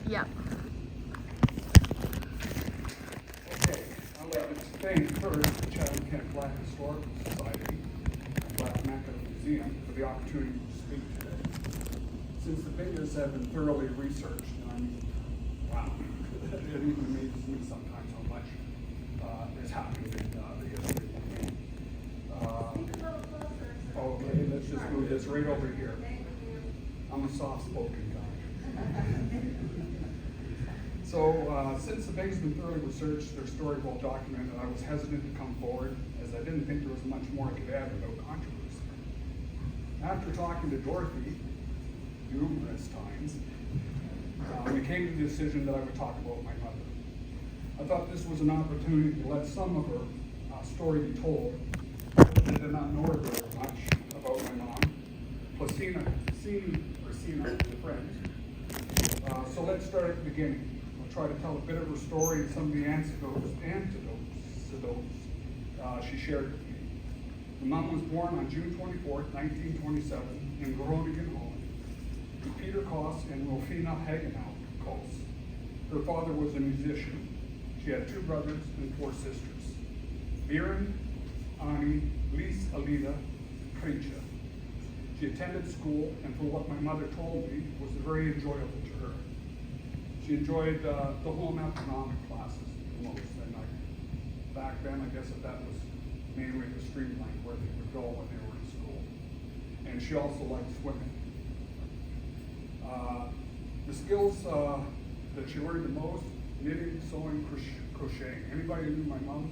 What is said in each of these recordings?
Yep. Okay, I'd like to thank first the Chatha Black Historical Society and Black Mecca Museum for the opportunity to speak today. Since the Bingas have been thoroughly researched, and I mean, wow, it even amazes me sometimes how much has happened in the history of the game. Okay, let's just move this right over here. I'm a soft-spoken guy. So, since the Bingas have been thoroughly researched, their story well documented, I was hesitant to come forward as I didn't think there was much more I could add without controversy. After talking to Dorothy numerous times, we came to the decision that I would talk about my mother. I thought this was an opportunity to let some of her story be told. I did not know her very much about my mom, plus seen her with friends. So let's start at the beginning. I'll try to tell a bit of her story and some of the anecdotes she shared with me. My mom was born on June 24th, 1927 in Groningen, Holland, to Peter Koss and Rofina Hagenau Koss. Her father was a musician. She had 2 brothers and 4 sisters, Biren, Ani, Lise, Alida, Krincha. She attended school, and for what my mother told me, was very enjoyable to her. She enjoyed the home economic classes the most, and back then I guess that was mainly the streamline where they would go when they were in school. And she also liked swimming. The skills that she learned the most, knitting, sewing, crocheting. Anybody who knew my mom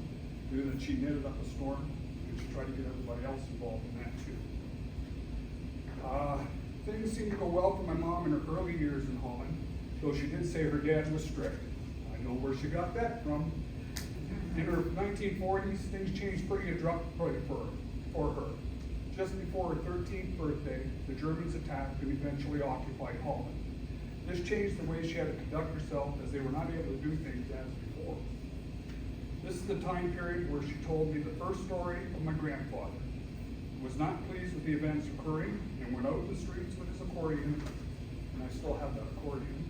knew that she knitted up a storm, and she tried to get everybody else involved in that too. Things seemed to go well for my mom in her early years in Holland, though she did say her dad was strict. I know where she got that from. In her 1940s, things changed pretty abruptly for her. Just before her 13th birthday, the Germans attacked and eventually occupied Holland. This changed the way she had to conduct herself, as they were not able to do things as before. This is the time period where she told me the first story of my grandfather. He was not pleased with the events occurring and went out in the streets with his accordion, and I still have that accordion,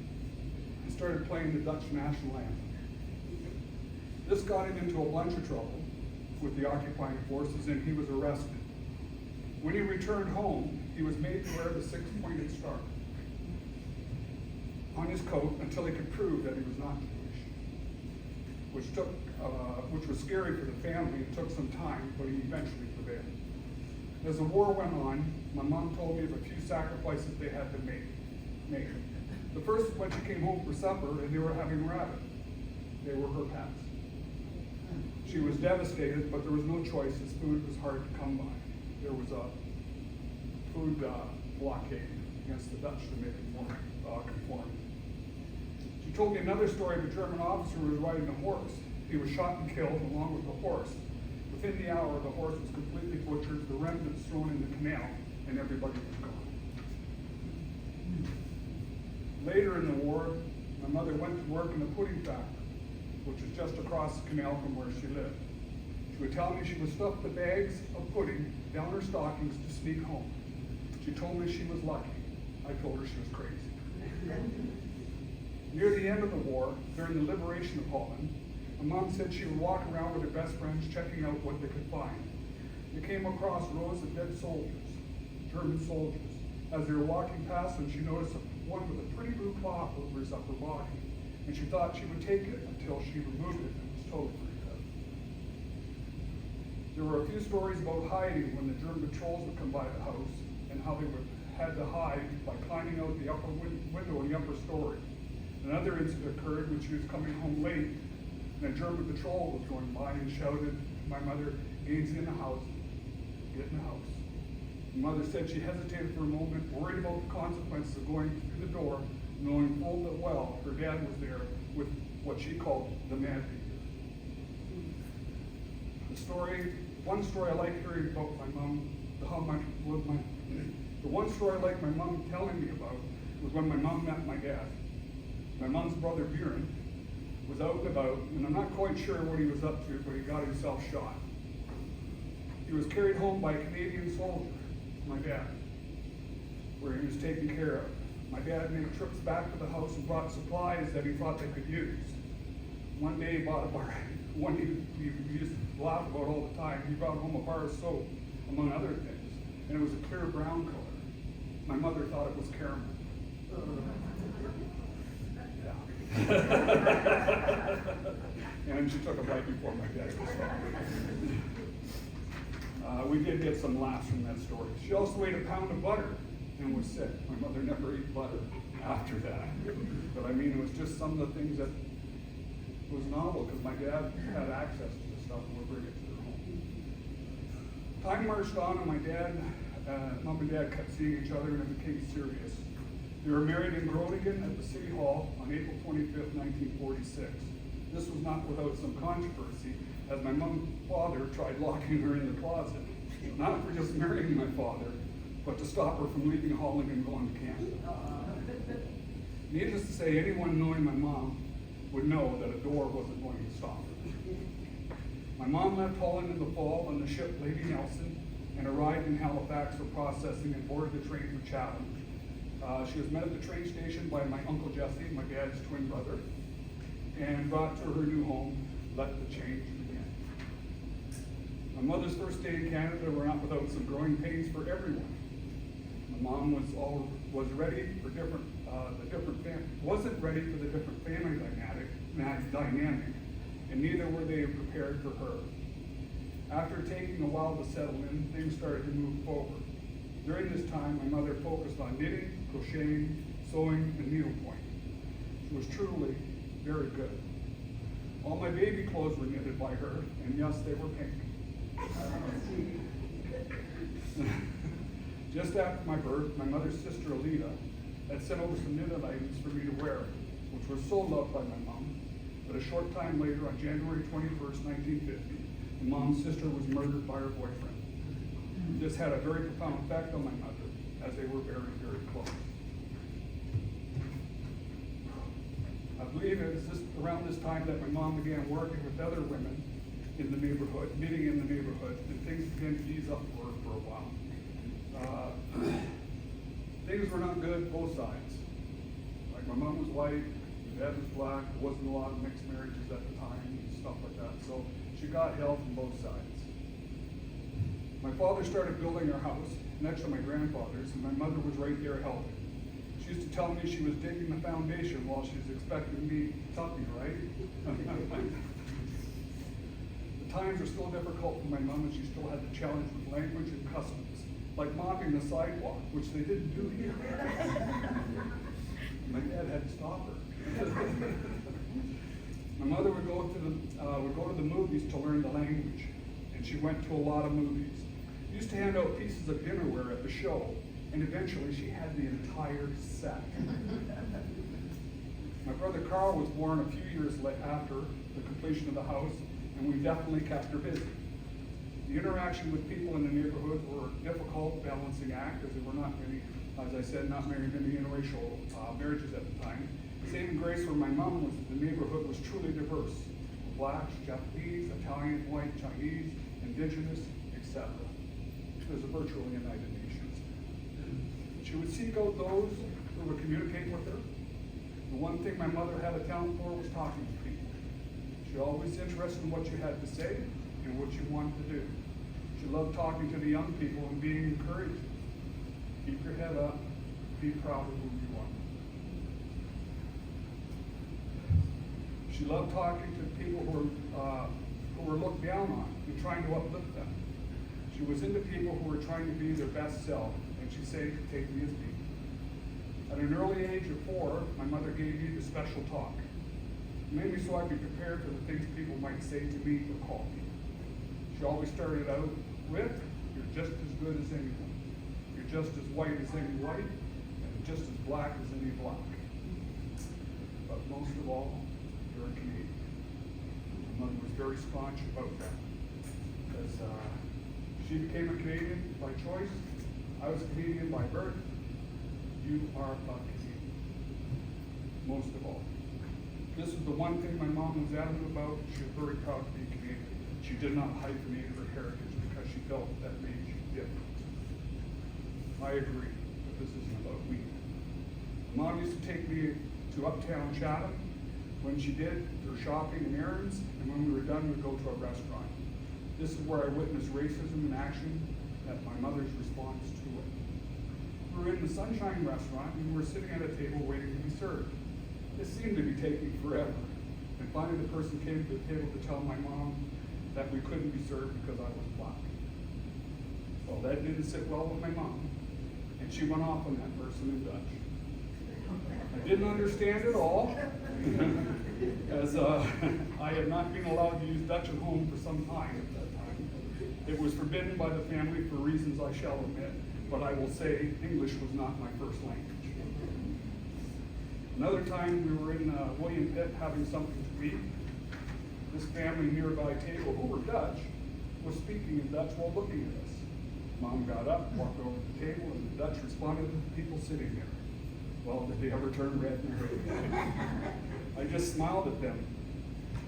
and started playing the Dutch national anthem. This got him into a bunch of trouble with the occupying forces, and he was arrested. When he returned home, he was made to wear the 6-pointed star on his coat until he could prove that he was not Jewish, which was scary for the family. It took some time, but he eventually prevailed. As the war went on, my mom told me of a few sacrifices they had to make. The first was when she came home for supper and they were having rabbit. They were her pets. She was devastated, but there was no choice as food was hard to come by. There was a food blockade against the Dutch to make it more conform. She told me another story of a German officer who was riding a horse. He was shot and killed along with the horse. Within the hour, the horse was completely butchered, the remnants thrown in the canal, and everybody was gone. Later in the war, my mother went to work in a pudding factory, which was just across the canal from where she lived. She would tell me she would stuff the bags of pudding down her stockings to sneak home. She told me she was lucky. I told her she was crazy. Near the end of the war, during the liberation of Holland, my mom said she would walk around with her best friends checking out what they could find. They came across rows of dead soldiers, German soldiers. As they were walking past them, she noticed one with a pretty blue cloth over his upper body, and she thought she would take it until she removed it and was totally freaked out. There were a few stories about hiding when the German patrols would come by the house, and how they had to hide by climbing out the upper window in the upper story. Another incident occurred when she was coming home late, and a German patrol was going by and shouted to my mother, "Gaines in the house, get in the house." My mother said she hesitated for a moment, worried about the consequences of going through the door, knowing full well her dad was there with what she called the mad beater. One story I like hearing about my mom, the one story I like my mom telling me about was when my mom met my dad. My mom's brother Biren was out and about, and I'm not quite sure what he was up to, but he got himself shot. He was carried home by a Canadian soldier, my dad, where he was taken care of. My dad made trips back to the house and brought supplies that he thought they could use. One day he bought a bar, one he used to laugh about all the time, he brought home a bar of soap, among other things, and it was a clear brown color. My mother thought it was caramel. Yeah. And she took a bite before my dad was gone. We did get some laughs from that story. She also ate a pound of butter and was sick. My mother never ate butter after that. But I mean, it was just some of the things that was novel because my dad had access to the stuff and would bring it to their home. Time marched on and my dad, mom and dad kept seeing each other and it became serious. They were married in Groningen at the City Hall on April 25th, 1946. This was not without some controversy, as my mom and father tried locking her in the closet, not for just marrying my father, but to stop her from leaving Holland and going to Canada. Needless to say, anyone knowing my mom would know that a door wasn't going to stop her. My mom left Holland in the fall on the ship Lady Nelson and arrived in Halifax for processing and boarded the train for Chatha. She was met at the train station by my Uncle Jesse, my dad's twin brother, and brought to her new home, let the change begin. My mother's first day in Canada were not without some growing pains for everyone. My mom was ready for wasn't ready for the different family dynamic, and neither were they prepared for her. After taking a while to settle in, things started to move forward. During this time, my mother focused on knitting, crocheting, sewing, and needlepoint. She was truly very good. All my baby clothes were knitted by her, and yes, they were pink. Just after my birth, my mother's sister Alita had sent over some knitted items for me to wear, which was so loved by my mom. But a short time later, on January 21st, 1950, my mom's sister was murdered by her boyfriend. This had a very profound effect on my mother, as they were very, very close. I believe it was around this time that my mom began working with other women in the neighborhood, knitting in the neighborhood, and things began to ease up for her for a while. Things were not good both sides. Like my mom was white, my dad was black, there wasn't a lot of mixed marriages at the time and stuff like that, so she got help from both sides. My father started building our house next to my grandfather's, and my mother was right there helping. She used to tell me she was digging the foundation while she was expecting me to tuck me, right? The times were still difficult for my mom, and she still had the challenge with language and customs, like mopping the sidewalk, which they didn't do here. My dad had to stop her. My mother would go to the movies to learn the language, and she went to a lot of movies. She used to hand out pieces of dinnerware at the show, and eventually she had the entire set. My brother Carl was born a few years after the completion of the house, and we definitely kept her busy. The interaction with people in the neighborhood were a difficult balancing act, as there were not many, as I said, not very many interracial marriages at the time. Saving grace where my mom was, the neighborhood was truly diverse. Blacks, Japanese, Italian, white, Chinese, indigenous, etc. It was a virtual United Nations. She would seek out those who would communicate with her. The one thing my mother had a talent for was talking to people. She was always interested in what you had to say and what you wanted to do. She loved talking to the young people and being encouraging. Keep your head up, be proud of who you are. She loved talking to people who were looked down on and trying to uplift them. She was into people who were trying to be their best self, and she said, take me as me. At an early age of 4, my mother gave me the special talk. Mainly so I'd be prepared for the things people might say to me or call me. She always started out with, you're just as good as anyone. You're just as white as any white, and just as black as any black. But most of all, you're a Canadian. My mother was very staunch about that. Because she became a Canadian by choice. I was a Canadian by birth. You are a Canadian. Most of all. This is the one thing my mom was adamant about. She was very proud to be Canadian. She did not hyphenate her heritage because she felt that made you different. I agree, but this isn't about me. Mom used to take me to uptown Chatha when she did her shopping and errands, and when we were done, we'd go to a restaurant. This is where I witnessed racism in action at my mother's response to it. We were in the Sunshine restaurant, and we were sitting at a table waiting to be served. It seemed to be taking forever. And finally, the person came to the table to tell my mom that we couldn't be served because I was black. Well, that didn't sit well with my mom, and she went off on that person in Dutch. I didn't understand it all, as I had not been allowed to use Dutch at home for some time at that time. It was forbidden by the family for reasons I shall omit, but I will say English was not my first language. Another time we were in William Pitt having something to eat. This family nearby table, who were Dutch, was speaking in Dutch while looking at us. Mom got up, walked over to the table, and the Dutch responded to the people sitting there. Well, did they ever turn red and red? I just smiled at them.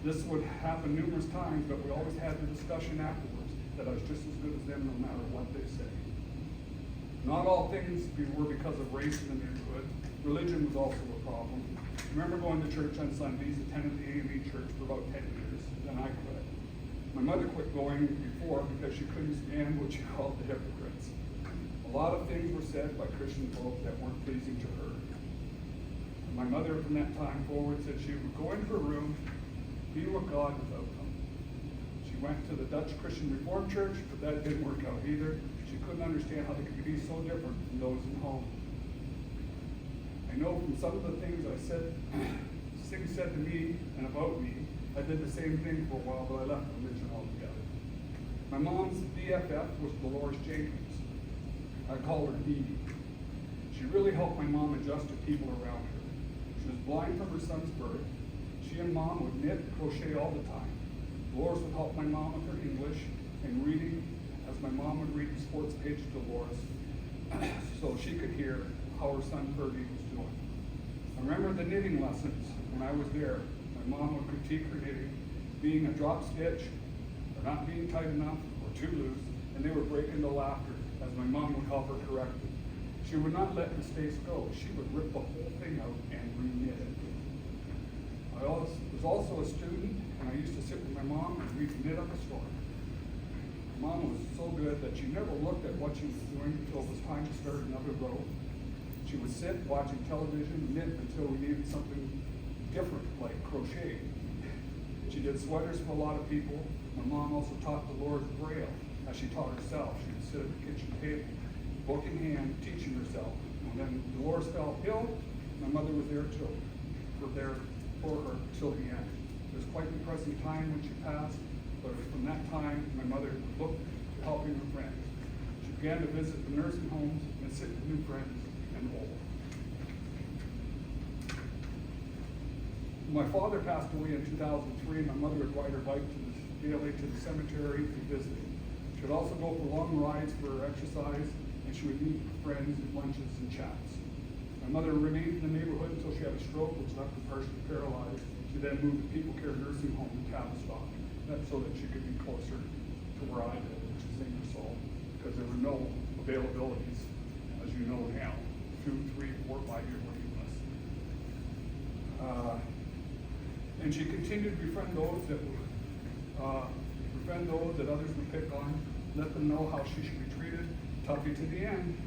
This would happen numerous times, but we always had the discussion afterwards that I was just as good as them no matter what they say. Not all things were because of race in the neighborhood. Religion was also a problem. I remember going to church on Sundays, attended the AME church for about 10 years, then I quit. My mother quit going before because she couldn't stand what she called the hypocrites. A lot of things were said by Christian folk that weren't pleasing to her. My mother from that time forward said she would go into her room, be with God without them. She went to the Dutch Christian Reformed Church, but that didn't work out either. She couldn't understand how they could be so different from those in home. I know from some of the things things said to me and about me, I did the same thing for a while, but I left religion altogether. My mom's BFF was Dolores Jenkins. I call her Dee Dee. She really helped my mom adjust to people around her. She was blind from her son's birth. She and Mom would knit and crochet all the time. Dolores would help my mom with her English and reading, as my mom would read the sports page to Dolores, so she could hear how her son Fergie was doing. I remember the knitting lessons when I was there. My mom would critique her knitting, being a drop stitch, or not being tight enough, or too loose, and they would break into laughter as my mom would help her correct it. She would not let mistakes go. She would rip the whole thing out and re-knit it. I was also a student, and I used to sit with my mom and we'd knit up a story. My mom was so good that she never looked at what she was doing until it was time to start another row. She would sit watching television, knit until we needed something different, like crochet. She did sweaters for a lot of people. My mom also taught Dolores Braille, as she taught herself. She would sit at the kitchen table, book in hand, teaching herself. And then Dolores fell ill. My mother was there for her till the end. It was quite a depressing time when she passed, but from that time, my mother looked to helping her friends. She began to visit the nursing homes and sit with new friends and old. My father passed away in 2003, and my mother would ride her bike daily to the cemetery to visit him. She would also go for long rides for her exercise, and she would meet friends at lunches and chats. My mother remained in the neighborhood until she had a stroke, which left her partially paralyzed. She then moved to People Care Nursing Home in Tavistock, that's so that she could be closer to where I live, which is Ingersoll, because there were no availabilities, as you know now, 2, 3, 4, 5-year waiting lists. And she continued to befriend those that others would pick on, let them know how she should be treated, Tuffy to the end.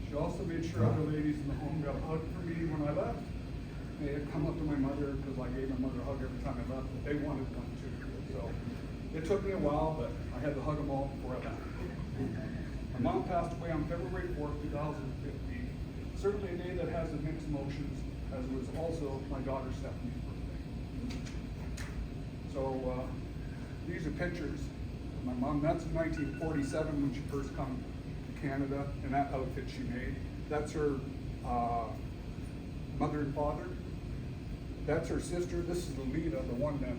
She also made sure other ladies in the home got a hug from me when I left. They had come up to my mother, because I gave my mother a hug every time I left, but they wanted one too. So it took me a while, but I had to hug them all before I left. My mom passed away on February 4th, 2015. Certainly a day that has mixed emotions, as it was also my daughter Stephanie's birthday. So these are pictures of my mom. That's in 1947 when she first came to Canada, and that outfit she made. That's her mother and father. That's her sister. This is Lolita, the one that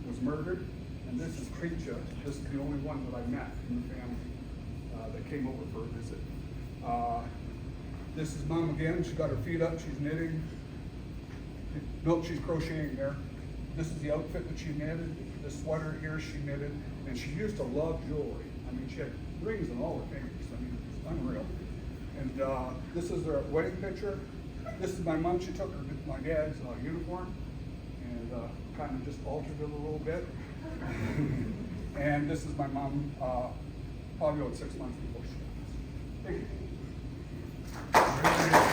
was murdered. And this is Creature. This is the only one that I met in the family that came over for a visit. This is Mom again. She's got her feet up. She's knitting. No, she's crocheting there. This is the outfit that she knitted. This sweater here she knitted. And she used to love jewelry. I mean, she had rings on all her fingers. I mean, it's unreal. And this is their wedding picture. this is my mom. She took my dad's uniform and kind of just altered it a little bit. And this is my mom, probably about 6 months before she died. Thank you.